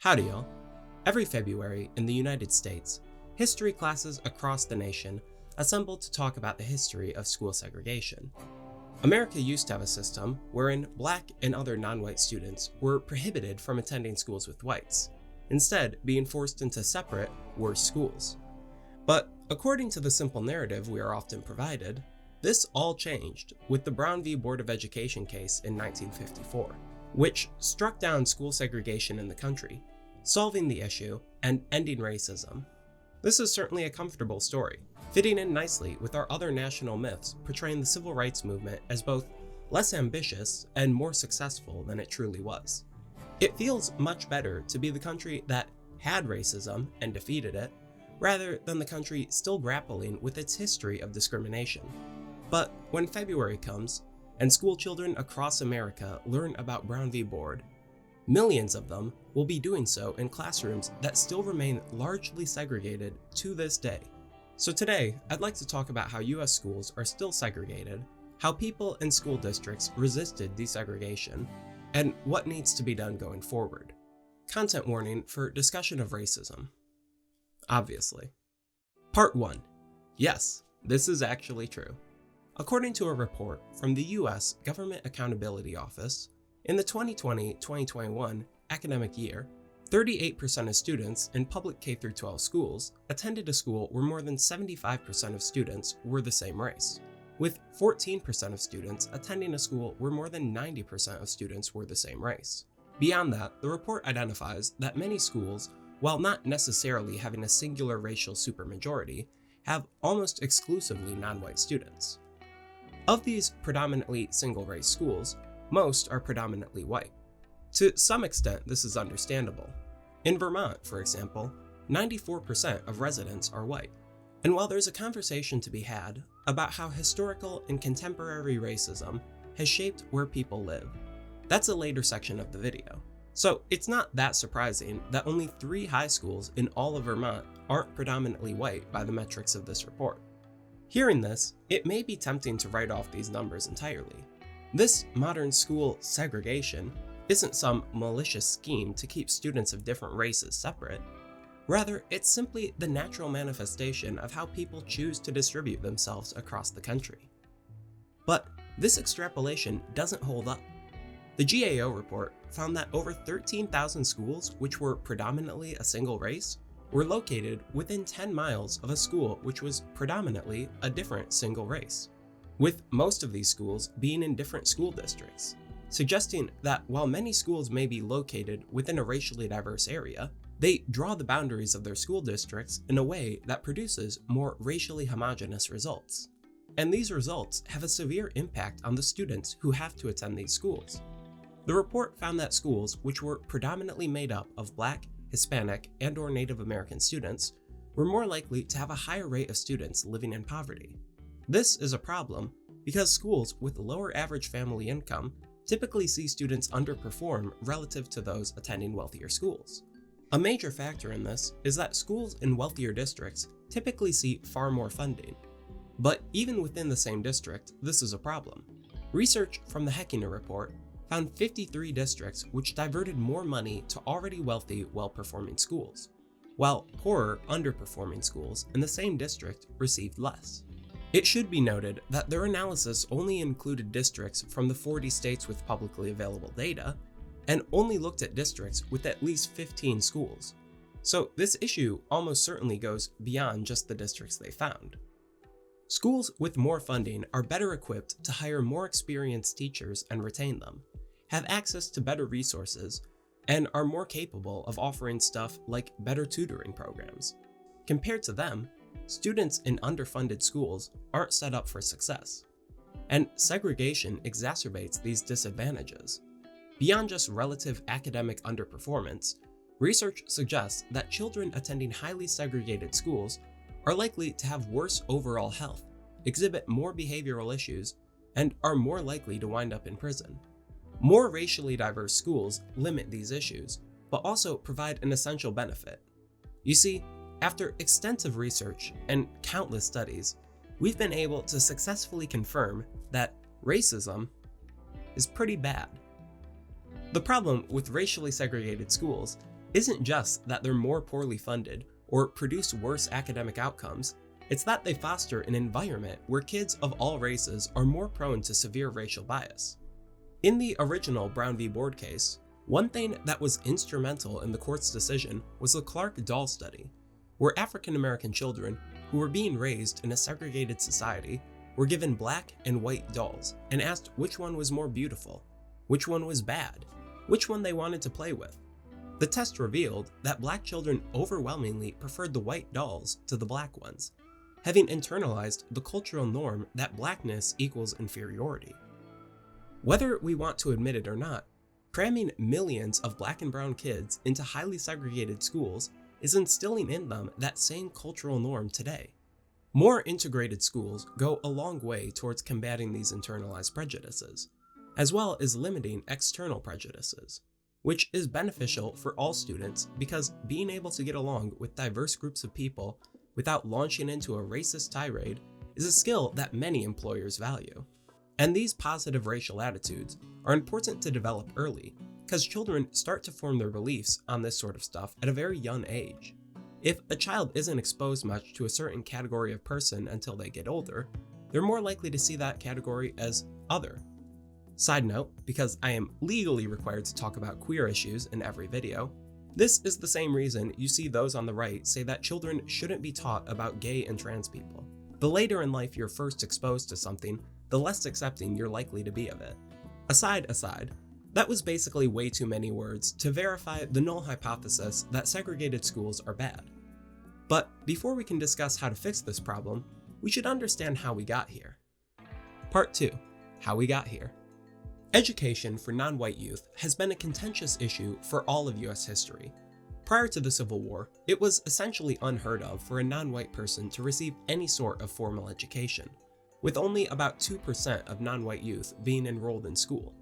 Howdy y'all. Every February in the United States, history classes across the nation assemble to talk about the history of school segregation. America used to have a system wherein Black and other non-white students were prohibited from attending schools with whites, instead being forced into separate, worse schools. But according to the simple narrative we are often provided, this all changed with the Brown v. Board of Education case in 1954, which struck down school segregation in the country, solving the issue and ending racism. This is certainly a comfortable story, fitting in nicely with our other national myths portraying the civil rights movement as both less ambitious and more successful than it truly was. It feels much better to be the country that had racism and defeated it, rather than the country still grappling with its history of discrimination. But when February comes, and school children across America learn about Brown v. Board, millions of them will be doing so in classrooms that still remain largely segregated to this day. So today, I'd like to talk about how US schools are still segregated, how people and school districts resisted desegregation, and what needs to be done going forward. Content warning for discussion of racism. Obviously. Part 1. Yes, this is actually true. According to a report from the US Government Accountability Office, in the 2020-2021 academic year, 38% of students in public K-12 schools attended a school where more than 75% of students were the same race, with 14% of students attending a school where more than 90% of students were the same race. Beyond that, the report identifies that many schools, while not necessarily having a singular racial supermajority, have almost exclusively non-white students. Of these predominantly single-race schools, most are predominantly white. To some extent, this is understandable. In Vermont, for example, 94% of residents are white. And while there's a conversation to be had about how historical and contemporary racism has shaped where people live, that's a later section of the video. So it's not that surprising that only 3 high schools in all of Vermont aren't predominantly white by the metrics of this report. Hearing this, it may be tempting to write off these numbers entirely. This modern school segregation isn't some malicious scheme to keep students of different races separate. Rather, it's simply the natural manifestation of how people choose to distribute themselves across the country. But this extrapolation doesn't hold up. The GAO report found that over 13,000 schools, which were predominantly a single race, were located within 10 miles of a school which was predominantly a different single race, with most of these schools being in different school districts, suggesting that while many schools may be located within a racially diverse area, they draw the boundaries of their school districts in a way that produces more racially homogeneous results. And these results have a severe impact on the students who have to attend these schools. The report found that schools which were predominantly made up of Black, Hispanic, and/or Native American students were more likely to have a higher rate of students living in poverty. This is a problem because schools with lower average family income typically see students underperform relative to those attending wealthier schools. A major factor in this is that schools in wealthier districts typically see far more funding. But even within the same district, this is a problem. Research from the Heckiner report found 53 districts which diverted more money to already wealthy, well-performing schools, while poorer, underperforming schools in the same district received less. It should be noted that their analysis only included districts from the 40 states with publicly available data, and only looked at districts with at least 15 schools. So this issue almost certainly goes beyond just the districts they found. Schools with more funding are better equipped to hire more experienced teachers and retain them, have access to better resources, and are more capable of offering stuff like better tutoring programs. Compared to them, students in underfunded schools aren't set up for success. And segregation exacerbates these disadvantages. Beyond just relative academic underperformance, research suggests that children attending highly segregated schools are likely to have worse overall health, exhibit more behavioral issues, and are more likely to wind up in prison. More racially diverse schools limit these issues, but also provide an essential benefit. You see, after extensive research and countless studies, we've been able to successfully confirm that racism is pretty bad. The problem with racially segregated schools isn't just that they're more poorly funded or produce worse academic outcomes, it's that they foster an environment where kids of all races are more prone to severe racial bias. In the original Brown v. Board case, one thing that was instrumental in the court's decision was the Clark doll study, where African American children who were being raised in a segregated society were given black and white dolls and asked which one was more beautiful, which one was bad, which one they wanted to play with. The test revealed that black children overwhelmingly preferred the white dolls to the black ones, having internalized the cultural norm that blackness equals inferiority. Whether we want to admit it or not, cramming millions of black and brown kids into highly segregated schools is instilling in them that same cultural norm today. More integrated schools go a long way towards combating these internalized prejudices, as well as limiting external prejudices, which is beneficial for all students because being able to get along with diverse groups of people without launching into a racist tirade is a skill that many employers value. And these positive racial attitudes are important to develop early because children start to form their beliefs on this sort of stuff at a very young age. If a child isn't exposed much to a certain category of person until they get older, they're more likely to see that category as other. Side note, because I am legally required to talk about queer issues in every video, this is the same reason you see those on the right say that children shouldn't be taught about gay and trans people. The later in life you're first exposed to something, the less accepting you're likely to be of it. Aside, that was basically way too many words to verify the null hypothesis that segregated schools are bad. But before we can discuss how to fix this problem, we should understand how we got here. Part 2. How we got here. Education for non-white youth has been a contentious issue for all of US history. Prior to the Civil War, it was essentially unheard of for a non-white person to receive any sort of formal education, with only about 2% of non-white youth being enrolled in school.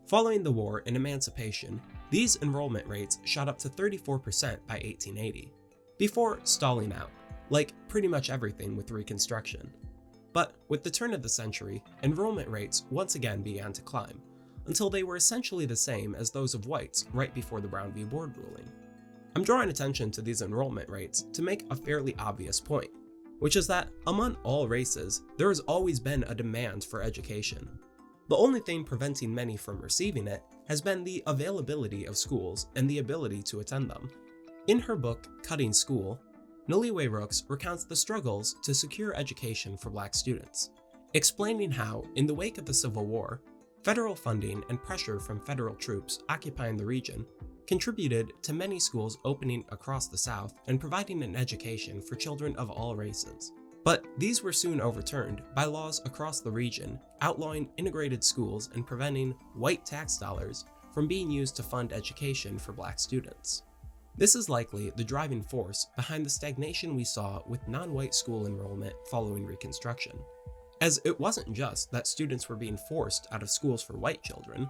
Following the war and emancipation, these enrollment rates shot up to 34% by 1880, before stalling out, like pretty much everything with Reconstruction. But with the turn of the century, enrollment rates once again began to climb, until they were essentially the same as those of whites right before the Brown v. Board ruling. I'm drawing attention to these enrollment rates to make a fairly obvious point, which is that among all races, there has always been a demand for education. The only thing preventing many from receiving it has been the availability of schools and the ability to attend them. In her book, Cutting School, Noliwe Rooks recounts the struggles to secure education for black students, explaining how, in the wake of the Civil War, federal funding and pressure from federal troops occupying the region contributed to many schools opening across the South and providing an education for children of all races. But these were soon overturned by laws across the region outlawing integrated schools and preventing white tax dollars from being used to fund education for black students. This is likely the driving force behind the stagnation we saw with non-white school enrollment following Reconstruction, as it wasn't just that students were being forced out of schools for white children,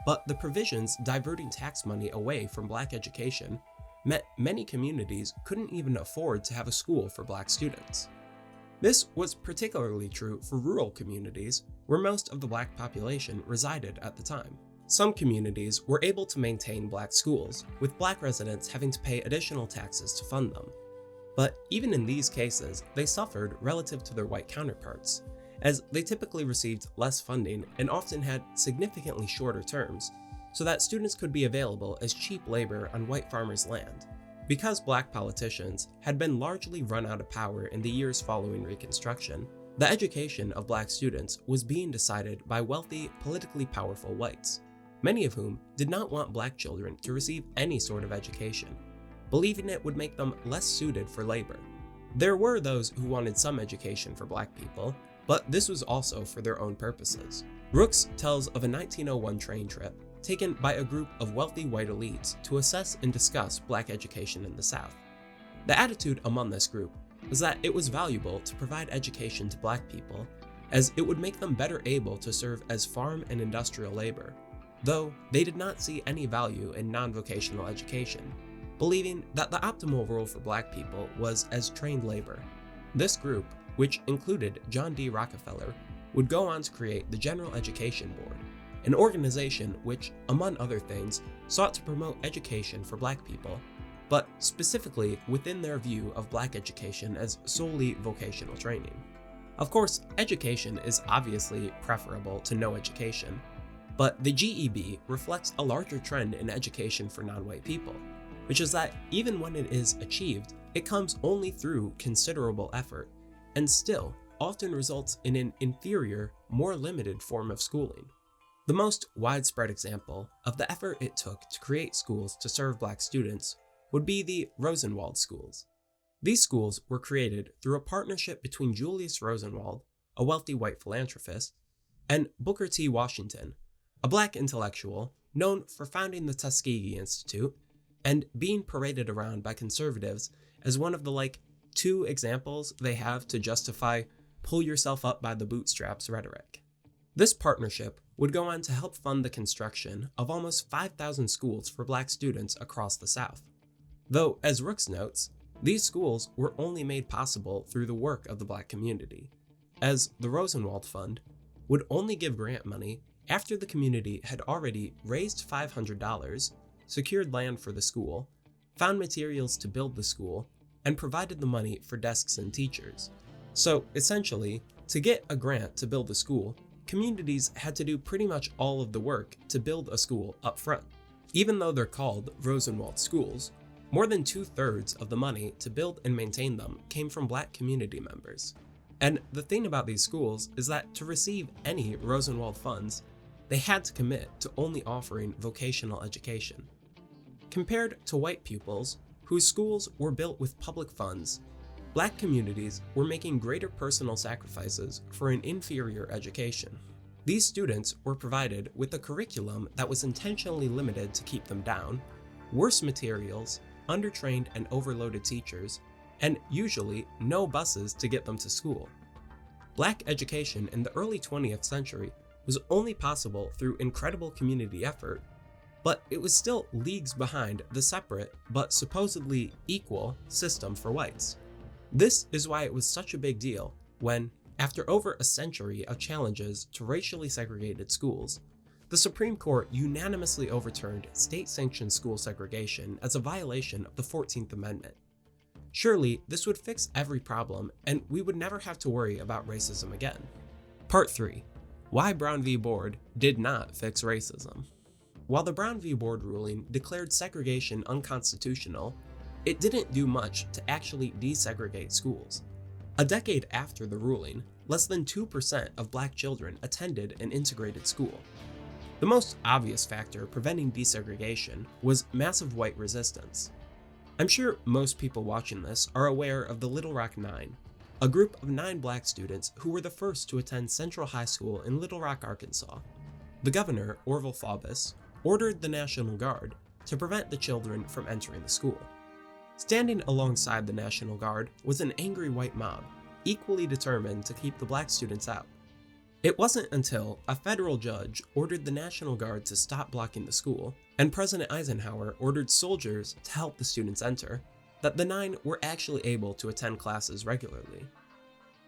but the provisions diverting tax money away from black education meant many communities couldn't even afford to have a school for black students. This was particularly true for rural communities where most of the black population resided at the time. Some communities were able to maintain black schools, with black residents having to pay additional taxes to fund them. But even in these cases, they suffered relative to their white counterparts, as they typically received less funding and often had significantly shorter terms, so that students could be available as cheap labor on white farmers' land. Because black politicians had been largely run out of power in the years following Reconstruction, the education of black students was being decided by wealthy, politically powerful whites, many of whom did not want black children to receive any sort of education, believing it would make them less suited for labor. There were those who wanted some education for black people, but this was also for their own purposes. Rooks tells of a 1901 train trip taken by a group of wealthy white elites to assess and discuss black education in the South. The attitude among this group was that it was valuable to provide education to black people, as it would make them better able to serve as farm and industrial labor, though they did not see any value in non-vocational education, believing that the optimal role for black people was as trained labor. This group, which included John D. Rockefeller, would go on to create the General Education Board, an organization which, among other things, sought to promote education for black people but specifically within their view of Black education as solely vocational training. Of course, education is obviously preferable to no education, but the GEB reflects a larger trend in education for non-white people, which is that even when it is achieved, it comes only through considerable effort, and still often results in an inferior, more limited form of schooling. The most widespread example of the effort it took to create schools to serve Black students would be the Rosenwald schools. These schools were created through a partnership between Julius Rosenwald, a wealthy white philanthropist, and Booker T. Washington, a Black intellectual known for founding the Tuskegee Institute and being paraded around by conservatives as one of the two examples they have to justify pull yourself up by the bootstraps rhetoric. This partnership would go on to help fund the construction of almost 5,000 schools for Black students across the South. Though, as Rooks notes, these schools were only made possible through the work of the Black community, as the Rosenwald Fund would only give grant money after the community had already raised $500, secured land for the school, found materials to build the school, and provided the money for desks and teachers. So, essentially, to get a grant to build a school, communities had to do pretty much all of the work to build a school up front. Even though they're called Rosenwald schools, more than 2/3 of the money to build and maintain them came from Black community members. And the thing about these schools is that to receive any Rosenwald funds, they had to commit to only offering vocational education. Compared to white pupils, whose schools were built with public funds, Black communities were making greater personal sacrifices for an inferior education. These students were provided with a curriculum that was intentionally limited to keep them down, worse materials, undertrained and overloaded teachers, and usually no buses to get them to school. Black education in the early 20th century was only possible through incredible community effort, but it was still leagues behind the separate but supposedly equal system for whites. This is why it was such a big deal when, after over a century of challenges to racially segregated schools, the Supreme Court unanimously overturned state-sanctioned school segregation as a violation of the 14th Amendment. Surely, this would fix every problem, and we would never have to worry about racism again. Part 3. Why Brown v. Board did not fix racism. While the Brown v. Board ruling declared segregation unconstitutional, it didn't do much to actually desegregate schools. A decade after the ruling, less than 2% of Black children attended an integrated school. The most obvious factor preventing desegregation was massive white resistance. I'm sure most people watching this are aware of the Little Rock Nine, a group of 9 Black students who were the first to attend Central High School in Little Rock, Arkansas. The governor, Orville Faubus, ordered the National Guard to prevent the children from entering the school. Standing alongside the National Guard was an angry white mob, equally determined to keep the Black students out. It wasn't until a federal judge ordered the National Guard to stop blocking the school, and President Eisenhower ordered soldiers to help the students enter, that the 9 were actually able to attend classes regularly.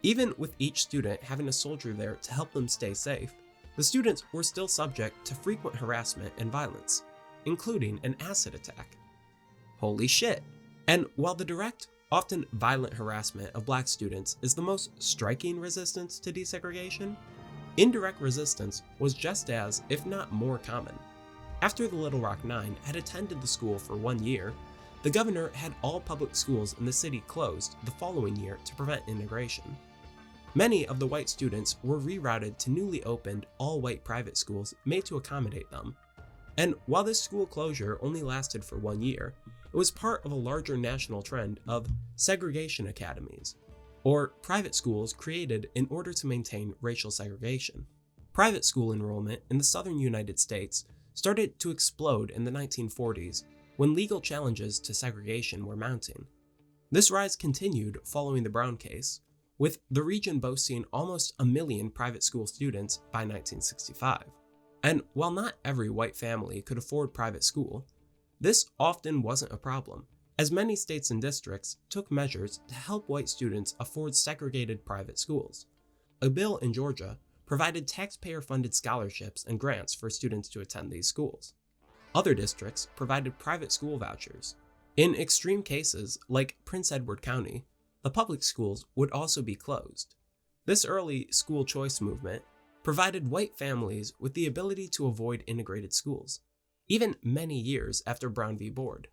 Even with each student having a soldier there to help them stay safe, the students were still subject to frequent harassment and violence, including an acid attack. Holy shit! And while the direct, often violent harassment of Black students is the most striking resistance to desegregation, indirect resistance was just as, if not more common. After the Little Rock Nine had attended the school for 1 year, the governor had all public schools in the city closed the following year to prevent integration. Many of the white students were rerouted to newly opened all-white private schools made to accommodate them. And while this school closure only lasted for 1 year, it was part of a larger national trend of segregation academies, or private schools created in order to maintain racial segregation. Private school enrollment in the southern United States started to explode in the 1940s when legal challenges to segregation were mounting. This rise continued following the Brown case, with the region boasting almost 1 million private school students by 1965. And while not every white family could afford private school, this often wasn't a problem, as many states and districts took measures to help white students afford segregated private schools. A bill in Georgia provided taxpayer-funded scholarships and grants for students to attend these schools. Other districts provided private school vouchers. In extreme cases, like Prince Edward County, the public schools would also be closed. This early school choice movement provided white families with the ability to avoid integrated schools, even many years after Brown v. Board.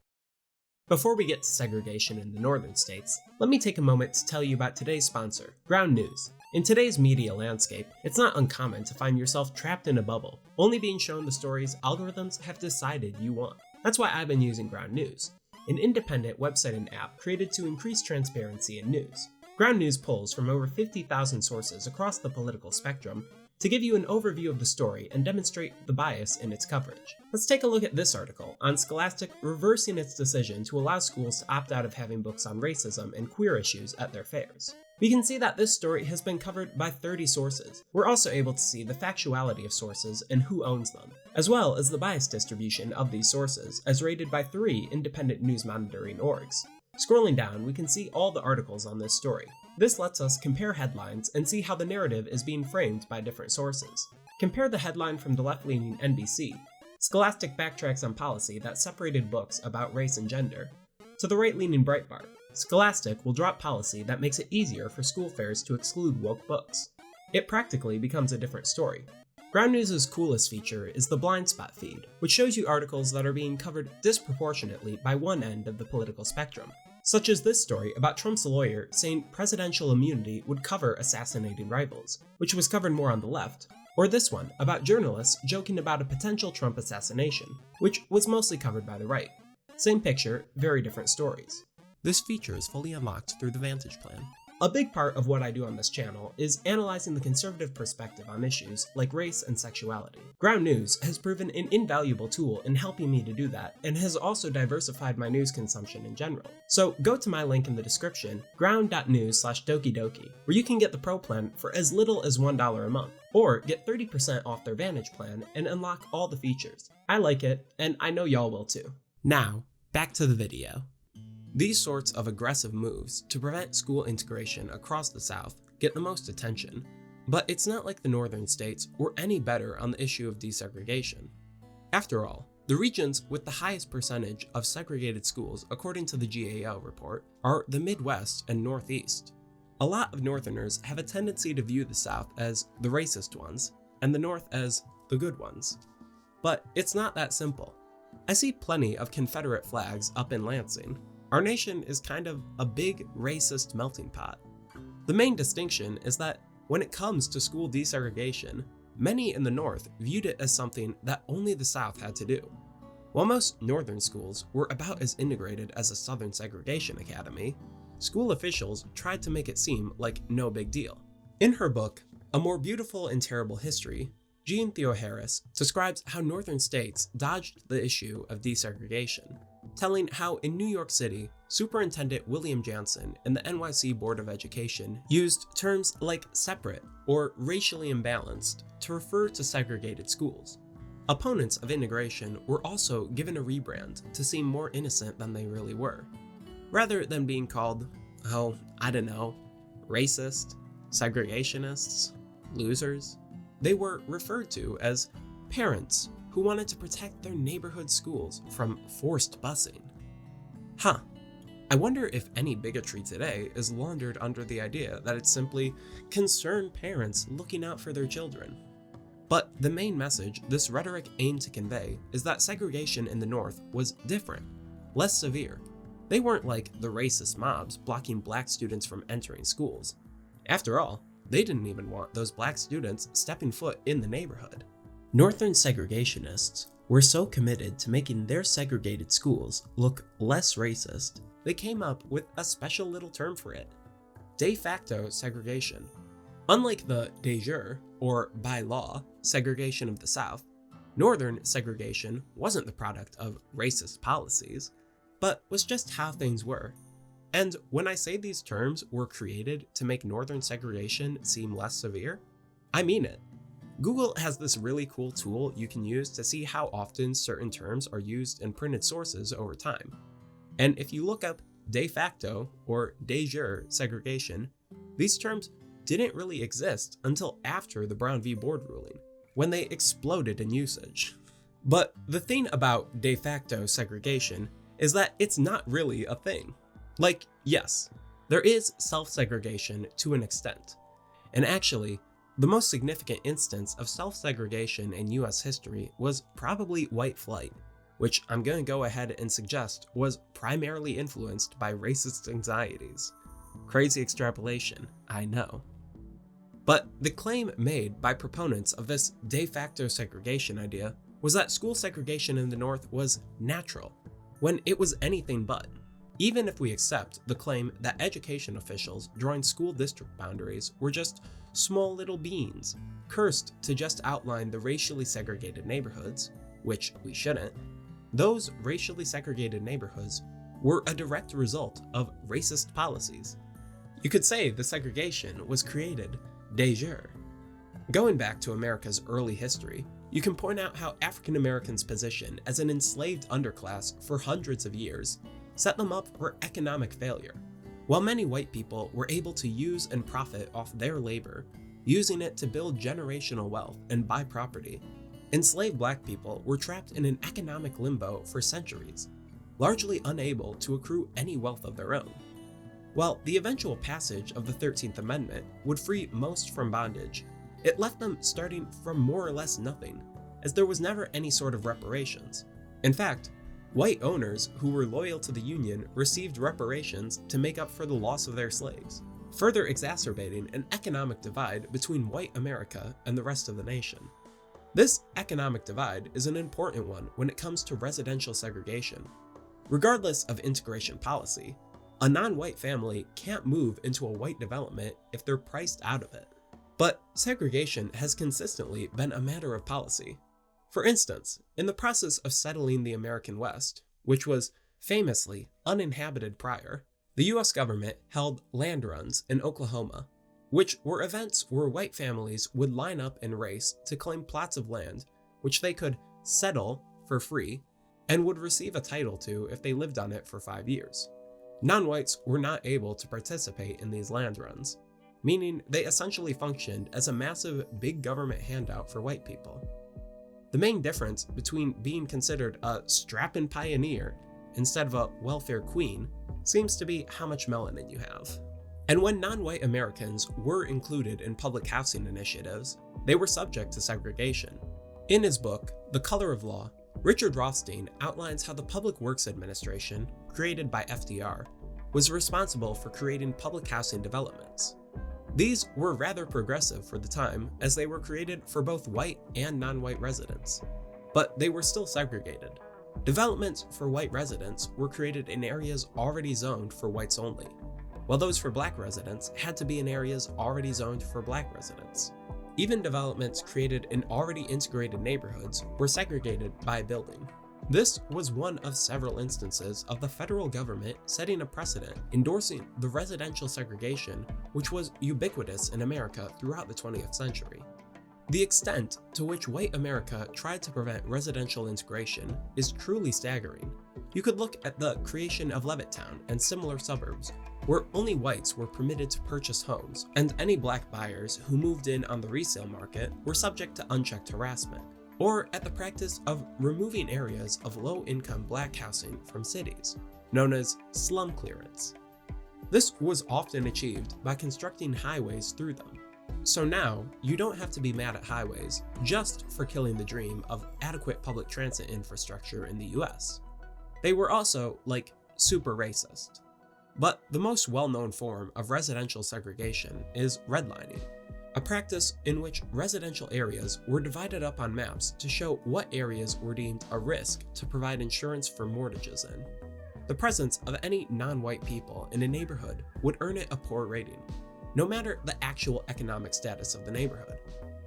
Before we get to segregation in the northern states, let me take a moment to tell you about today's sponsor, Ground News. In today's media landscape, it's not uncommon to find yourself trapped in a bubble, only being shown the stories algorithms have decided you want. That's why I've been using Ground News, an independent website and app created to increase transparency in news. Ground News pulls from over 50,000 sources across the political spectrum to give you an overview of the story and demonstrate the bias in its coverage. Let's take a look at this article on Scholastic reversing its decision to allow schools to opt out of having books on racism and queer issues at their fairs. We can see that this story has been covered by 30 sources. We're also able to see the factuality of sources and who owns them, as well as the bias distribution of these sources as rated by 3 independent news monitoring orgs. Scrolling down, we can see all the articles on this story. This lets us compare headlines and see how the narrative is being framed by different sources. Compare the headline from the left-leaning NBC, Scholastic backtracks on policy that separated books about race and gender, to the right-leaning Breitbart, Scholastic will drop policy that makes it easier for school fairs to exclude woke books. It practically becomes a different story. Ground News' coolest feature is the blind spot feed, which shows you articles that are being covered disproportionately by one end of the political spectrum, such as this story about Trump's lawyer saying presidential immunity would cover assassinating rivals, which was covered more on the left, or this one about journalists joking about a potential Trump assassination, which was mostly covered by the right. Same picture, very different stories. This feature is fully unlocked through the Vantage plan. A big part of what I do on this channel is analyzing the conservative perspective on issues like race and sexuality. Ground News has proven an invaluable tool in helping me to do that, and has also diversified my news consumption in general. So go to my link in the description, ground.news/dokidoki, where you can get the Pro plan for as little as $1 a month, or get 30% off their Vantage plan and unlock all the features. I like it, and I know y'all will too. Now, back to the video. These sorts of aggressive moves to prevent school integration across the South get the most attention, but it's not like the northern states were any better on the issue of desegregation. After all, the regions with the highest percentage of segregated schools, according to the GAO report, are the Midwest and Northeast. A lot of Northerners have a tendency to view the South as the racist ones, and the North as the good ones. But it's not that simple. I see plenty of Confederate flags up in Lansing. Our nation is kind of a big racist melting pot. The main distinction is that when it comes to school desegregation, many in the North viewed it as something that only the South had to do. While most Northern schools were about as integrated as a Southern segregation academy, school officials tried to make it seem like no big deal. In her book, A More Beautiful and Terrible History, Jean Theoharis describes how Northern states dodged the issue of desegregation, telling how in New York City, Superintendent William Jansen and the NYC Board of Education used terms like separate or racially imbalanced to refer to segregated schools. Opponents of integration were also given a rebrand to seem more innocent than they really were. Rather than being called, racist, segregationists, losers, they were referred to as parents who wanted to protect their neighborhood schools from forced busing. I wonder if any bigotry today is laundered under the idea that it's simply concerned parents looking out for their children. But the main message this rhetoric aimed to convey is that segregation in the North was different, less severe. They weren't like the racist mobs blocking black students from entering schools. After all, they didn't even want those black students stepping foot in the neighborhood. Northern segregationists were so committed to making their segregated schools look less racist, they came up with a special little term for it: de facto segregation. Unlike the de jure, or by law, segregation of the South, Northern segregation wasn't the product of racist policies, but was just how things were. And when I say these terms were created to make Northern segregation seem less severe, I mean it. Google has this really cool tool you can use to see how often certain terms are used in printed sources over time. And if you look up de facto or de jure segregation, these terms didn't really exist until after the Brown v. Board ruling, when they exploded in usage. But the thing about de facto segregation is that it's not really a thing. Like, yes, there is self-segregation to an extent, and actually, the most significant instance of self-segregation in US history was probably white flight, which I'm going to go ahead and suggest was primarily influenced by racist anxieties. Crazy extrapolation, I know. But the claim made by proponents of this de facto segregation idea was that school segregation in the North was natural, when it was anything but. Even if we accept the claim that education officials drawing school district boundaries were just small little beans, cursed to just outline the racially segregated neighborhoods, which we shouldn't, those racially segregated neighborhoods were a direct result of racist policies. You could say the segregation was created de jure. Going back to America's early history, you can point out how African Americans' position as an enslaved underclass for hundreds of years set them up for economic failure. While many white people were able to use and profit off their labor, using it to build generational wealth and buy property, enslaved black people were trapped in an economic limbo for centuries, largely unable to accrue any wealth of their own. While the eventual passage of the 13th Amendment would free most from bondage, it left them starting from more or less nothing, as there was never any sort of reparations. In fact, white owners who were loyal to the Union received reparations to make up for the loss of their slaves, further exacerbating an economic divide between white America and the rest of the nation. This economic divide is an important one when it comes to residential segregation. Regardless of integration policy, a non-white family can't move into a white development if they're priced out of it. But segregation has consistently been a matter of policy. For instance, in the process of settling the American West, which was famously uninhabited prior, the US government held land runs in Oklahoma, which were events where white families would line up and race to claim plots of land, which they could settle for free and would receive a title to if they lived on it for 5 years. Non-whites were not able to participate in these land runs, meaning they essentially functioned as a massive big government handout for white people. The main difference between being considered a strappin' pioneer instead of a welfare queen seems to be how much melanin you have. And when non-white Americans were included in public housing initiatives, they were subject to segregation. In his book, The Color of Law, Richard Rothstein outlines how the Public Works Administration, created by FDR, was responsible for creating public housing developments. These were rather progressive for the time, as they were created for both white and non-white residents, but they were still segregated. Developments for white residents were created in areas already zoned for whites only, while those for black residents had to be in areas already zoned for black residents. Even developments created in already integrated neighborhoods were segregated by building. This was one of several instances of the federal government setting a precedent, endorsing the residential segregation which was ubiquitous in America throughout the 20th century. The extent to which white America tried to prevent residential integration is truly staggering. You could look at the creation of Levittown and similar suburbs, where only whites were permitted to purchase homes, and any black buyers who moved in on the resale market were subject to unchecked harassment, or at the practice of removing areas of low-income black housing from cities, known as slum clearance. This was often achieved by constructing highways through them. So now, you don't have to be mad at highways just for killing the dream of adequate public transit infrastructure in the US. They were also, super racist. But the most well-known form of residential segregation is redlining, a practice in which residential areas were divided up on maps to show what areas were deemed a risk to provide insurance for mortgages in. The presence of any non-white people in a neighborhood would earn it a poor rating, no matter the actual economic status of the neighborhood.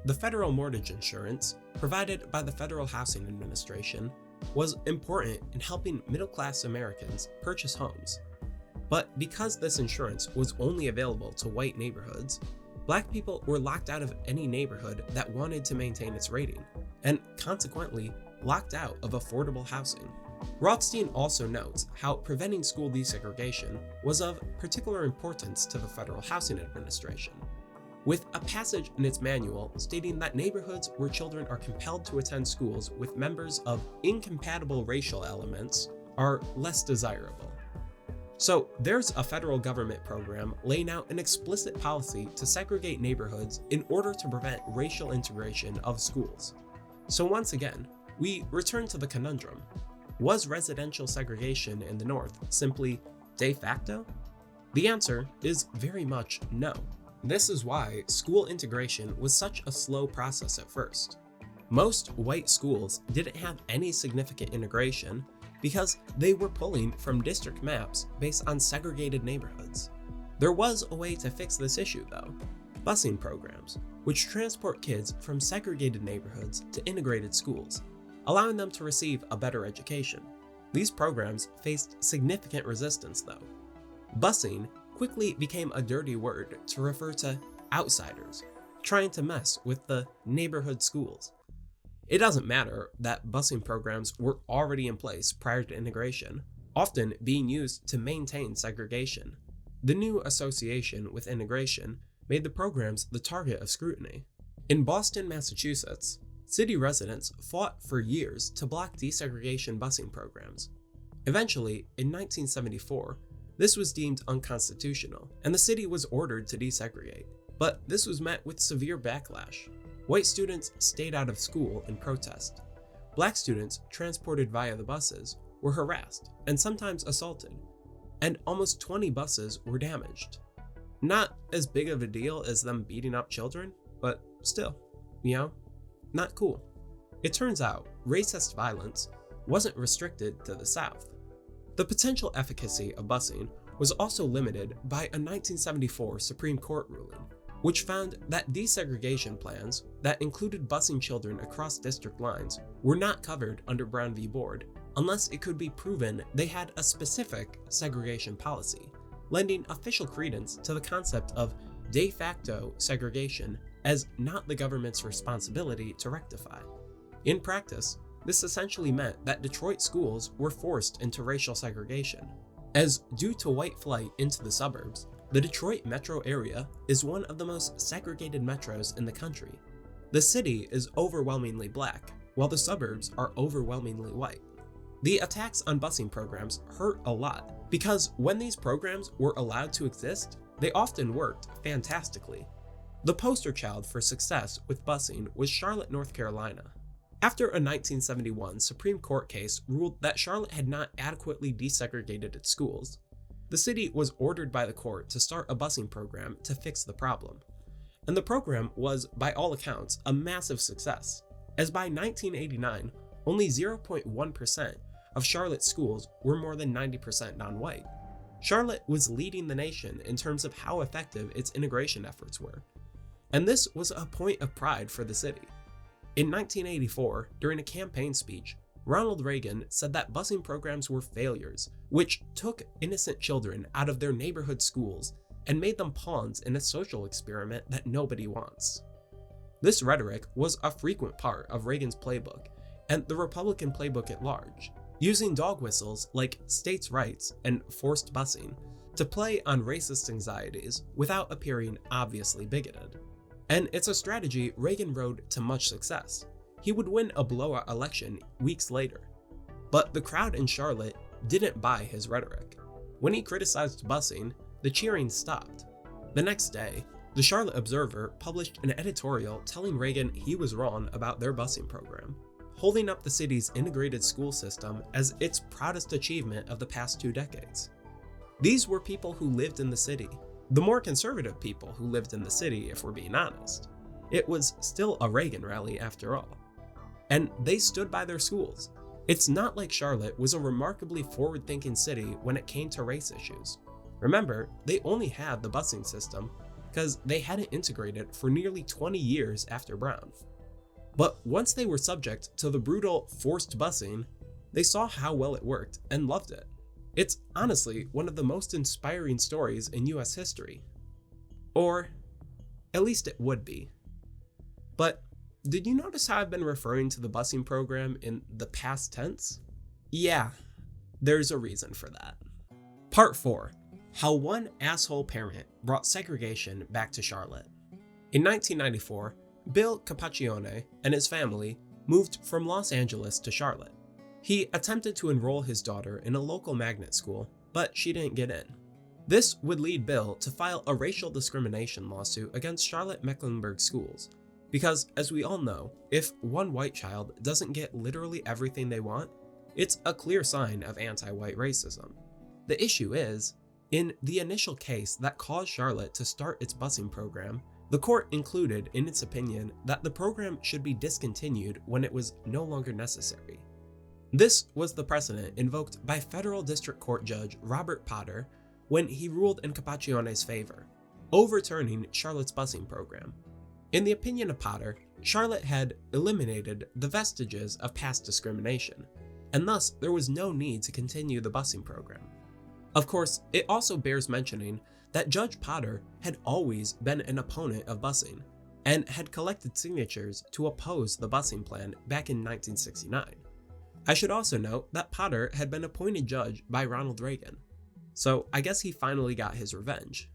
The federal mortgage insurance, provided by the Federal Housing Administration, was important in helping middle-class Americans purchase homes. But because this insurance was only available to white neighborhoods, black people were locked out of any neighborhood that wanted to maintain its rating, and consequently locked out of affordable housing. Rothstein also notes how preventing school desegregation was of particular importance to the Federal Housing Administration, with a passage in its manual stating that neighborhoods where children are compelled to attend schools with members of incompatible racial elements are less desirable. So there's a federal government program laying out an explicit policy to segregate neighborhoods in order to prevent racial integration of schools. So once again, we return to the conundrum. Was residential segregation in the North simply de facto? The answer is very much no. This is why school integration was such a slow process at first. Most white schools didn't have any significant integration because they were pulling from district maps based on segregated neighborhoods. There was a way to fix this issue though: busing programs, which transport kids from segregated neighborhoods to integrated schools, allowing them to receive a better education. These programs faced significant resistance though. Busing quickly became a dirty word to refer to outsiders trying to mess with the neighborhood schools. It doesn't matter that busing programs were already in place prior to integration, often being used to maintain segregation. The new association with integration made the programs the target of scrutiny. In Boston, Massachusetts, city residents fought for years to block desegregation busing programs. Eventually, in 1974, this was deemed unconstitutional, and the city was ordered to desegregate. But this was met with severe backlash. White students stayed out of school in protest. Black students transported via the buses were harassed and sometimes assaulted, and almost 20 buses were damaged. Not as big of a deal as them beating up children, but still, not cool. It turns out racist violence wasn't restricted to the South. The potential efficacy of busing was also limited by a 1974 Supreme Court ruling, which found that desegregation plans that included busing children across district lines were not covered under Brown v. Board unless it could be proven they had a specific segregation policy, lending official credence to the concept of de facto segregation as not the government's responsibility to rectify. In practice, this essentially meant that Detroit schools were forced into racial segregation, as due to white flight into the suburbs, the Detroit metro area is one of the most segregated metros in the country. The city is overwhelmingly black, while the suburbs are overwhelmingly white. The attacks on busing programs hurt a lot because when these programs were allowed to exist, they often worked fantastically. The poster child for success with busing was Charlotte, North Carolina. After a 1971 Supreme Court case ruled that Charlotte had not adequately desegregated its schools, the city was ordered by the court to start a busing program to fix the problem. And the program was, by all accounts, a massive success, as by 1989, only 0.1% of Charlotte's schools were more than 90% non-white. Charlotte was leading the nation in terms of how effective its integration efforts were. And this was a point of pride for the city. In 1984, during a campaign speech, Ronald Reagan said that busing programs were failures, which took innocent children out of their neighborhood schools and made them pawns in a social experiment that nobody wants. This rhetoric was a frequent part of Reagan's playbook and the Republican playbook at large, using dog whistles like states' rights and forced busing to play on racist anxieties without appearing obviously bigoted. And it's a strategy Reagan rode to much success. He would win a blowout election weeks later. But the crowd in Charlotte didn't buy his rhetoric. When he criticized busing, the cheering stopped. The next day, the Charlotte Observer published an editorial telling Reagan he was wrong about their busing program, holding up the city's integrated school system as its proudest achievement of the past 2 decades. These were people who lived in the city, the more conservative people who lived in the city, if we're being honest. It was still a Reagan rally after all. And they stood by their schools. It's not like Charlotte was a remarkably forward-thinking city when it came to race issues. Remember, they only had the busing system because they hadn't integrated for nearly 20 years after Brown. But once they were subject to the brutal forced busing, they saw how well it worked and loved it. It's honestly one of the most inspiring stories in US history. Or, at least it would be. But did you notice how I've been referring to the busing program in the past tense? Yeah, there's a reason for that. Part 4. How one asshole parent brought segregation back to Charlotte. In 1994, Bill Capaccione and his family moved from Los Angeles to Charlotte. He attempted to enroll his daughter in a local magnet school, but she didn't get in. This would lead Bill to file a racial discrimination lawsuit against Charlotte Mecklenburg schools, because as we all know, if one white child doesn't get literally everything they want, it's a clear sign of anti-white racism. The issue is, in the initial case that caused Charlotte to start its busing program, the court included in its opinion that the program should be discontinued when it was no longer necessary. This was the precedent invoked by Federal District Court Judge Robert Potter when he ruled in Capaccione's favor, overturning Charlotte's busing program. In the opinion of Potter, Charlotte had eliminated the vestiges of past discrimination, and thus there was no need to continue the busing program. Of course, it also bears mentioning that Judge Potter had always been an opponent of busing, and had collected signatures to oppose the busing plan back in 1969. I should also note that Potter had been appointed judge by Ronald Reagan, so I guess he finally got his revenge.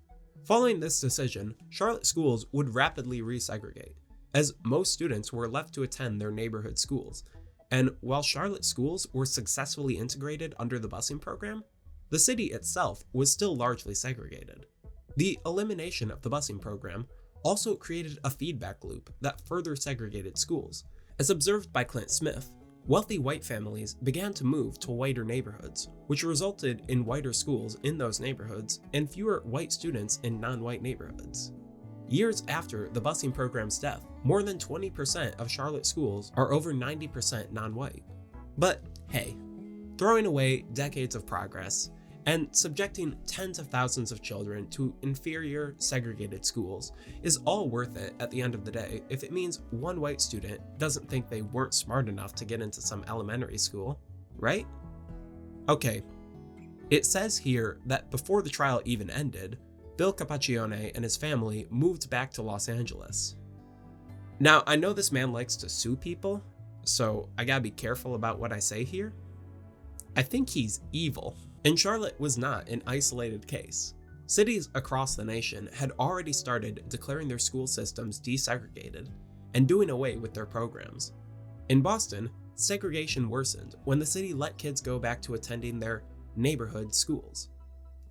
Following this decision, Charlotte schools would rapidly resegregate, as most students were left to attend their neighborhood schools, and while Charlotte schools were successfully integrated under the busing program, the city itself was still largely segregated. The elimination of the busing program also created a feedback loop that further segregated schools. As observed by Clint Smith, wealthy white families began to move to whiter neighborhoods, which resulted in whiter schools in those neighborhoods and fewer white students in non-white neighborhoods. Years after the busing program's death, more than 20% of Charlotte schools are over 90% non-white. But hey, throwing away decades of progress and subjecting tens of thousands of children to inferior, segregated schools is all worth it at the end of the day if it means one white student doesn't think they weren't smart enough to get into some elementary school, right? Okay, it says here that before the trial even ended, Bill Capaccione and his family moved back to Los Angeles. Now, I know this man likes to sue people, so I gotta be careful about what I say here. I think he's evil. And Charlotte was not an isolated case. Cities across the nation had already started declaring their school systems desegregated and doing away with their programs. In Boston, segregation worsened when the city let kids go back to attending their neighborhood schools.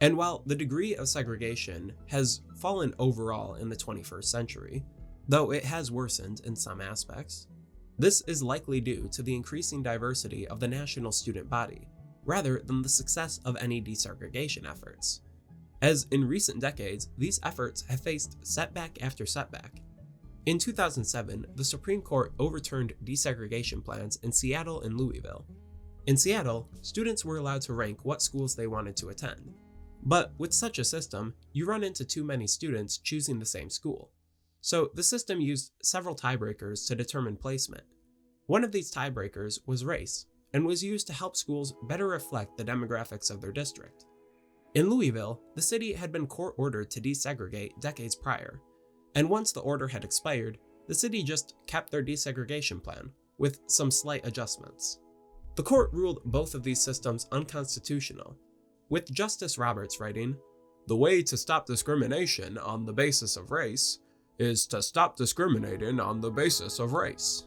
And while the degree of segregation has fallen overall in the 21st century, though it has worsened in some aspects, this is likely due to the increasing diversity of the national student body, rather than the success of any desegregation efforts. As in recent decades, these efforts have faced setback after setback. In 2007, the Supreme Court overturned desegregation plans in Seattle and Louisville. In Seattle, students were allowed to rank what schools they wanted to attend. But with such a system, you run into too many students choosing the same school. So the system used several tiebreakers to determine placement. One of these tiebreakers was race, and was used to help schools better reflect the demographics of their district. In Louisville, the city had been court-ordered to desegregate decades prior, and once the order had expired, the city just kept their desegregation plan, with some slight adjustments. The court ruled both of these systems unconstitutional, with Justice Roberts writing, "The way to stop discrimination on the basis of race is to stop discriminating on the basis of race."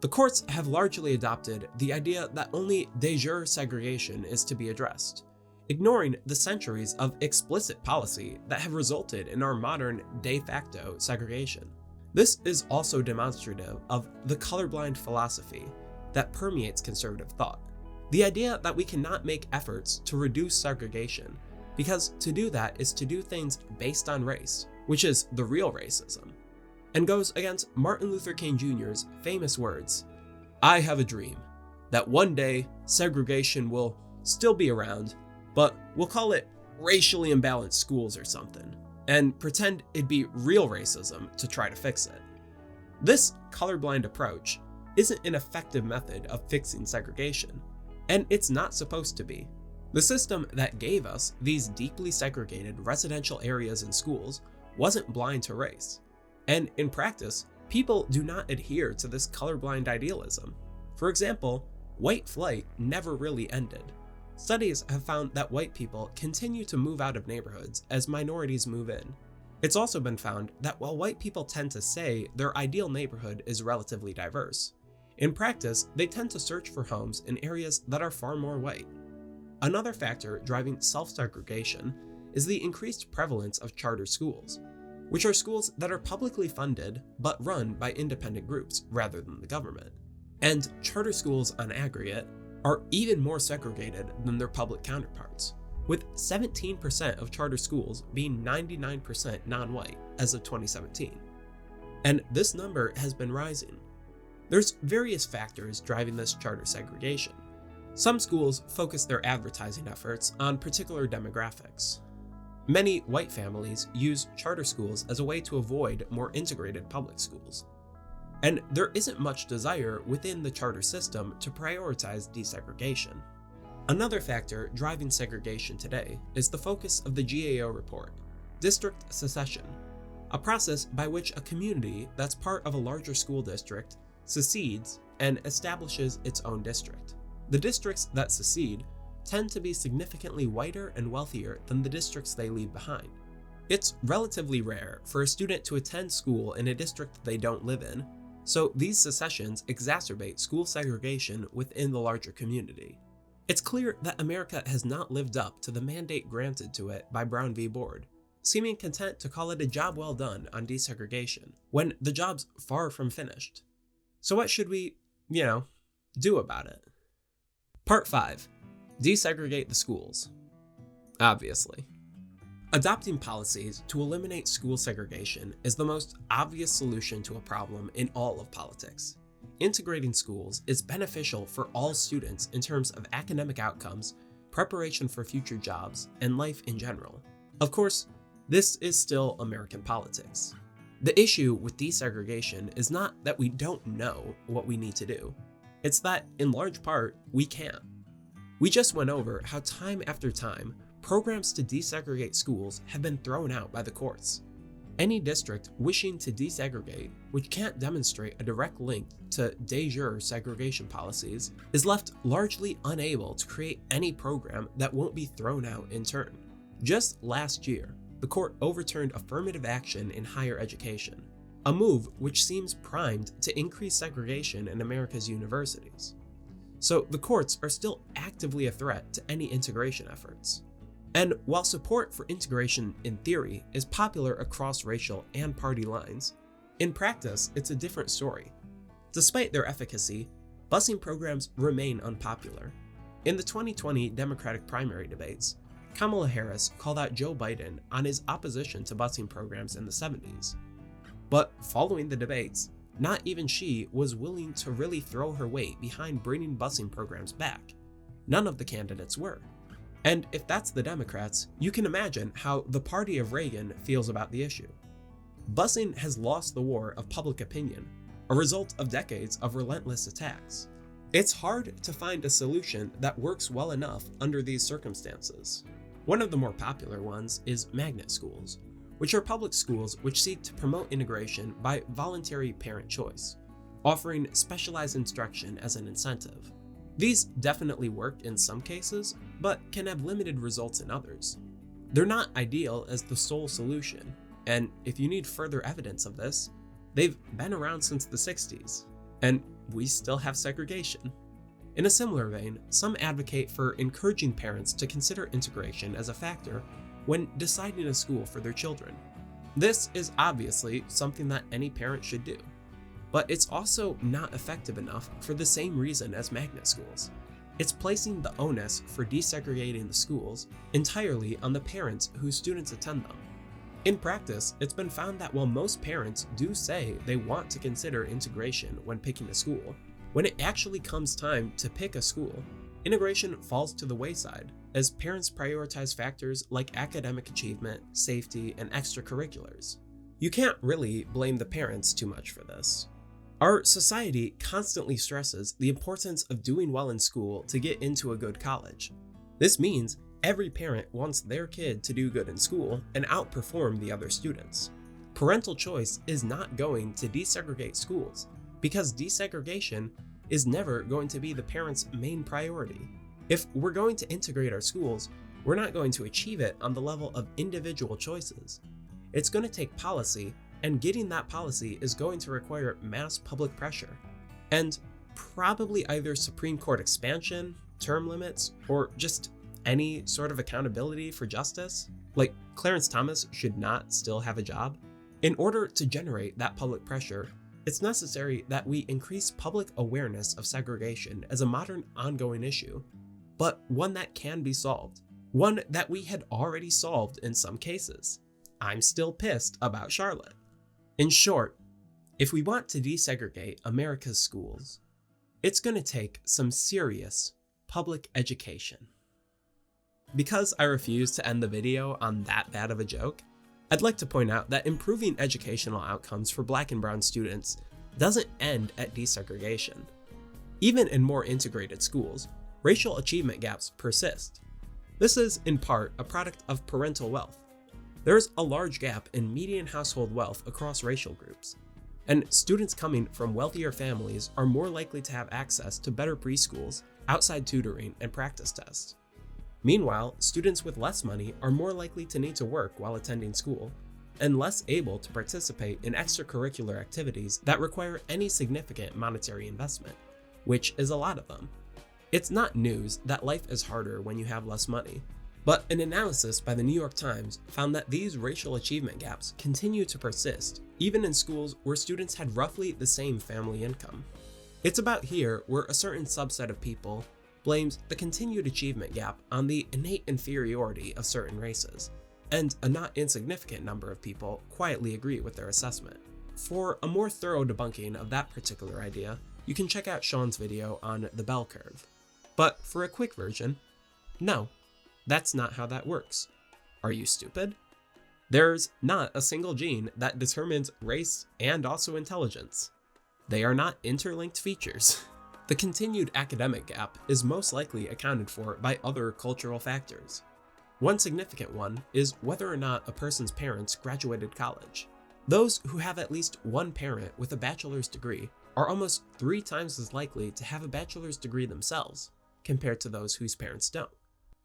The courts have largely adopted the idea that only de jure segregation is to be addressed, ignoring the centuries of explicit policy that have resulted in our modern de facto segregation. This is also demonstrative of the colorblind philosophy that permeates conservative thought. The idea that we cannot make efforts to reduce segregation, because to do that is to do things based on race, which is the real racism, and goes against Martin Luther King Jr.'s famous words, "I have a dream that one day segregation will still be around, but we'll call it racially imbalanced schools or something, and pretend it'd be real racism to try to fix it." This colorblind approach isn't an effective method of fixing segregation, and it's not supposed to be. The system that gave us these deeply segregated residential areas and schools wasn't blind to race. And in practice, people do not adhere to this colorblind idealism. For example, white flight never really ended. Studies have found that white people continue to move out of neighborhoods as minorities move in. It's also been found that while white people tend to say their ideal neighborhood is relatively diverse, In practice, they tend to search for homes in areas that are far more white. Another factor driving self-segregation is the increased prevalence of charter schools, which are schools that are publicly funded but run by independent groups rather than the government. And charter schools on aggregate are even more segregated than their public counterparts, with 17% of charter schools being 99% non-white as of 2017. And this number has been rising. There's various factors driving this charter segregation. Some schools focus their advertising efforts on particular demographics. Many white families use charter schools as a way to avoid more integrated public schools. And there isn't much desire within the charter system to prioritize desegregation. Another factor driving segregation today is the focus of the GAO report, district secession, a process by which a community that's part of a larger school district secedes and establishes its own district. The districts that secede tend to be significantly whiter and wealthier than the districts they leave behind. It's relatively rare for a student to attend school in a district they don't live in, so these secessions exacerbate school segregation within the larger community. It's clear that America has not lived up to the mandate granted to it by Brown v. Board, seeming content to call it a job well done on desegregation, when the job's far from finished. So what should we, do about it? Part 5. Desegregate the schools. Obviously. Adopting policies to eliminate school segregation is the most obvious solution to a problem in all of politics. Integrating schools is beneficial for all students in terms of academic outcomes, preparation for future jobs, and life in general. Of course, this is still American politics. The issue with desegregation is not that we don't know what we need to do. It's that, in large part, we can't. We just went over how time after time, programs to desegregate schools have been thrown out by the courts. Any district wishing to desegregate, which can't demonstrate a direct link to de jure segregation policies, is left largely unable to create any program that won't be thrown out in turn. Just last year, the court overturned affirmative action in higher education, a move which seems primed to increase segregation in America's universities. So the courts are still actively a threat to any integration efforts. And while support for integration in theory is popular across racial and party lines, in practice it's a different story. Despite their efficacy, busing programs remain unpopular. In the 2020 Democratic primary debates, Kamala Harris called out Joe Biden on his opposition to busing programs in the 70s. But following the debates, not even she was willing to really throw her weight behind bringing busing programs back. None of the candidates were. And if that's the Democrats, you can imagine how the party of Reagan feels about the issue. Busing has lost the war of public opinion, a result of decades of relentless attacks. It's hard to find a solution that works well enough under these circumstances. One of the more popular ones is magnet schools, which are public schools which seek to promote integration by voluntary parent choice, offering specialized instruction as an incentive. These definitely work in some cases, but can have limited results in others. They're not ideal as the sole solution, and if you need further evidence of this, they've been around since the 60s, and we still have segregation. In a similar vein, some advocate for encouraging parents to consider integration as a factor when deciding a school for their children. This is obviously something that any parent should do, but it's also not effective enough for the same reason as magnet schools. It's placing the onus for desegregating the schools entirely on the parents whose students attend them. In practice, it's been found that while most parents do say they want to consider integration when picking a school, when it actually comes time to pick a school, integration falls to the wayside as parents prioritize factors like academic achievement, safety, and extracurriculars. You can't really blame the parents too much for this. Our society constantly stresses the importance of doing well in school to get into a good college. This means every parent wants their kid to do good in school and outperform the other students. Parental choice is not going to desegregate schools, because desegregation is never going to be the parent's main priority. If we're going to integrate our schools, we're not going to achieve it on the level of individual choices. It's going to take policy, and getting that policy is going to require mass public pressure. And probably either Supreme Court expansion, term limits, or just any sort of accountability for justice. Like, Clarence Thomas should not still have a job. In order to generate that public pressure, it's necessary that we increase public awareness of segregation as a modern ongoing issue, but one that can be solved. One that we had already solved in some cases. I'm still pissed about Charlotte. In short, if we want to desegregate America's schools, it's going to take some serious public education. Because I refuse to end the video on that bad of a joke, I'd like to point out that improving educational outcomes for Black and brown students doesn't end at desegregation. Even in more integrated schools, racial achievement gaps persist. This is, in part, a product of parental wealth. There's a large gap in median household wealth across racial groups, and students coming from wealthier families are more likely to have access to better preschools, outside tutoring, and practice tests. Meanwhile, students with less money are more likely to need to work while attending school, and less able to participate in extracurricular activities that require any significant monetary investment, which is a lot of them. It's not news that life is harder when you have less money, but an analysis by the New York Times found that these racial achievement gaps continue to persist, even in schools where students had roughly the same family income. It's about here where a certain subset of people blames the continued achievement gap on the innate inferiority of certain races, and a not insignificant number of people quietly agree with their assessment. For a more thorough debunking of that particular idea, you can check out Sean's video on the bell curve. But for a quick version, no, that's not how that works. Are you stupid? There's not a single gene that determines race and also intelligence. They are not interlinked features. The continued academic gap is most likely accounted for by other cultural factors. One significant one is whether or not a person's parents graduated college. Those who have at least one parent with a bachelor's degree are almost 3 times as likely to have a bachelor's degree themselves, compared to those whose parents don't.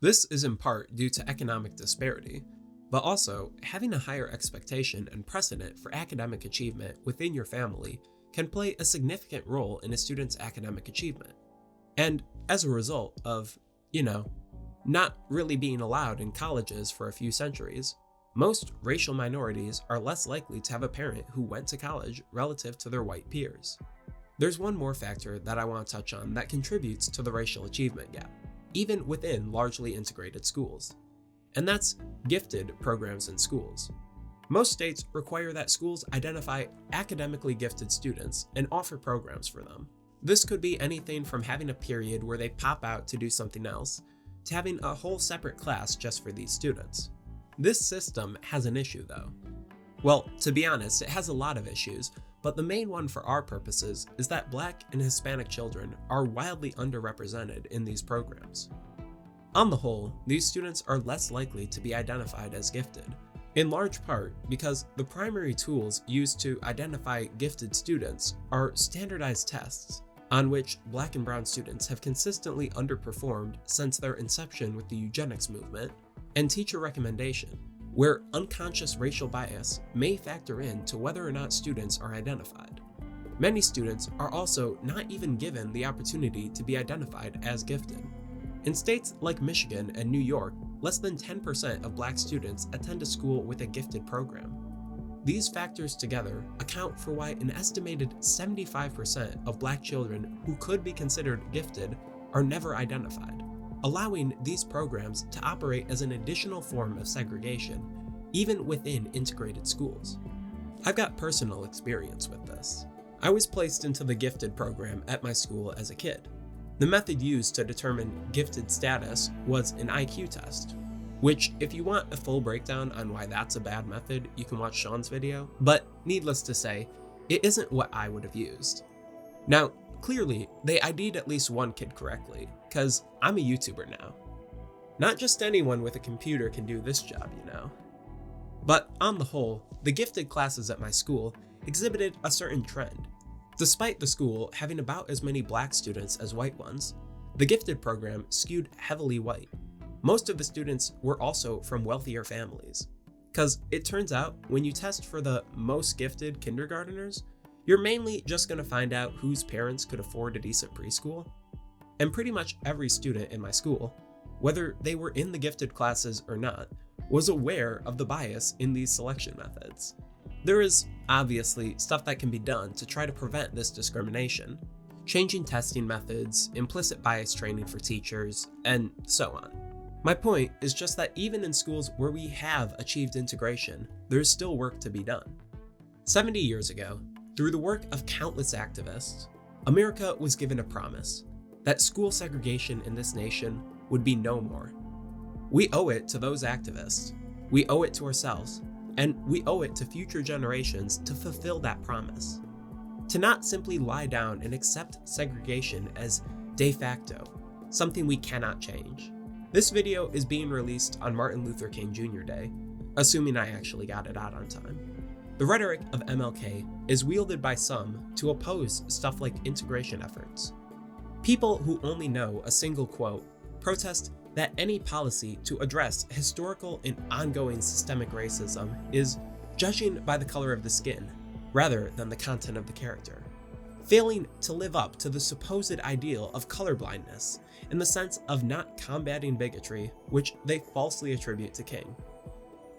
This is in part due to economic disparity, but also having a higher expectation and precedent for academic achievement within your family can play a significant role in a student's academic achievement. And as a result of, not really being allowed in colleges for a few centuries, most racial minorities are less likely to have a parent who went to college relative to their white peers. There's one more factor that I want to touch on that contributes to the racial achievement gap, even within largely integrated schools, and that's gifted programs in schools. Most states require that schools identify academically gifted students and offer programs for them. This could be anything from having a period where they pop out to do something else, to having a whole separate class just for these students. This system has an issue though. Well, to be honest, it has a lot of issues, but the main one for our purposes is that Black and Hispanic children are wildly underrepresented in these programs. On the whole, these students are less likely to be identified as gifted, in large part because the primary tools used to identify gifted students are standardized tests, on which Black and brown students have consistently underperformed since their inception with the eugenics movement, and teacher recommendation, where unconscious racial bias may factor in to whether or not students are identified. Many students are also not even given the opportunity to be identified as gifted. In states like Michigan and New York, less than 10% of Black students attend a school with a gifted program. These factors together account for why an estimated 75% of Black children who could be considered gifted are never identified, allowing these programs to operate as an additional form of segregation, even within integrated schools. I've got personal experience with this. I was placed into the gifted program at my school as a kid. The method used to determine gifted status was an IQ test, which, if you want a full breakdown on why that's a bad method, you can watch Sean's video, but needless to say, it isn't what I would have used. Now, clearly, they ID'd at least one kid correctly, cause I'm a YouTuber now. Not just anyone with a computer can do this job, But on the whole, the gifted classes at my school exhibited a certain trend. Despite the school having about as many Black students as white ones, the gifted program skewed heavily white. Most of the students were also from wealthier families. Cause it turns out when you test for the most gifted kindergarteners, you're mainly just going to find out whose parents could afford a decent preschool. And pretty much every student in my school, whether they were in the gifted classes or not, was aware of the bias in these selection methods. There is obviously stuff that can be done to try to prevent this discrimination, changing testing methods, implicit bias training for teachers, and so on. My point is just that even in schools where we have achieved integration, there's still work to be done. 70 years ago, through the work of countless activists, America was given a promise that school segregation in this nation would be no more. We owe it to those activists, we owe it to ourselves, and we owe it to future generations to fulfill that promise. To not simply lie down and accept segregation as de facto, something we cannot change. This video is being released on Martin Luther King Jr. Day, assuming I actually got it out on time. The rhetoric of MLK is wielded by some to oppose stuff like integration efforts. People who only know a single quote protest that any policy to address historical and ongoing systemic racism is judging by the color of the skin, rather than the content of the character, failing to live up to the supposed ideal of colorblindness in the sense of not combating bigotry, which they falsely attribute to King.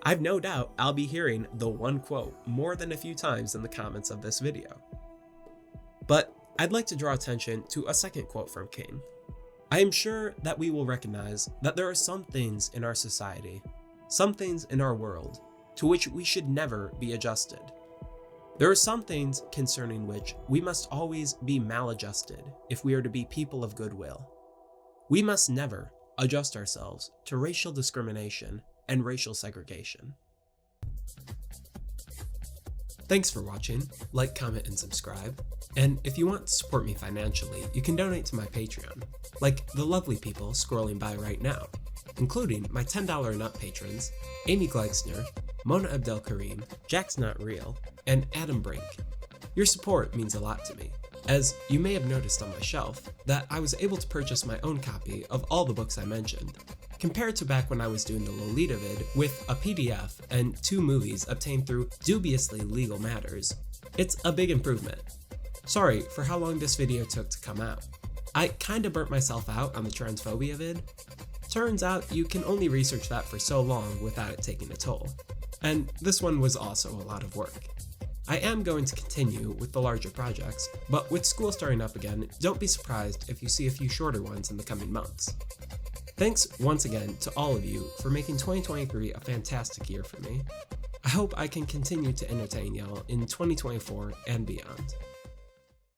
I've no doubt I'll be hearing the one quote more than a few times in the comments of this video. But I'd like to draw attention to a second quote from King. I am sure that we will recognize that there are some things in our society, some things in our world, to which we should never be adjusted. There are some things concerning which we must always be maladjusted if we are to be people of goodwill. We must never adjust ourselves to racial discrimination and racial segregation. Thanks for watching. Like, comment, and subscribe. And if you want to support me financially, you can donate to my Patreon, like the lovely people scrolling by right now, including my $10 and up patrons, Amy Gleiksner, Mona Abdelkarim, Jack's Not Real, and Adam Brink. Your support means a lot to me, as you may have noticed on my shelf that I was able to purchase my own copy of all the books I mentioned, compared to back when I was doing the Lolita vid with a PDF and 2 movies obtained through dubiously legal matters. It's a big improvement. Sorry for how long this video took to come out. I kinda burnt myself out on the transphobia vid. Turns out you can only research that for so long without it taking a toll. And this one was also a lot of work. I am going to continue with the larger projects, but with school starting up again, don't be surprised if you see a few shorter ones in the coming months. Thanks once again to all of you for making 2023 a fantastic year for me. I hope I can continue to entertain y'all in 2024 and beyond.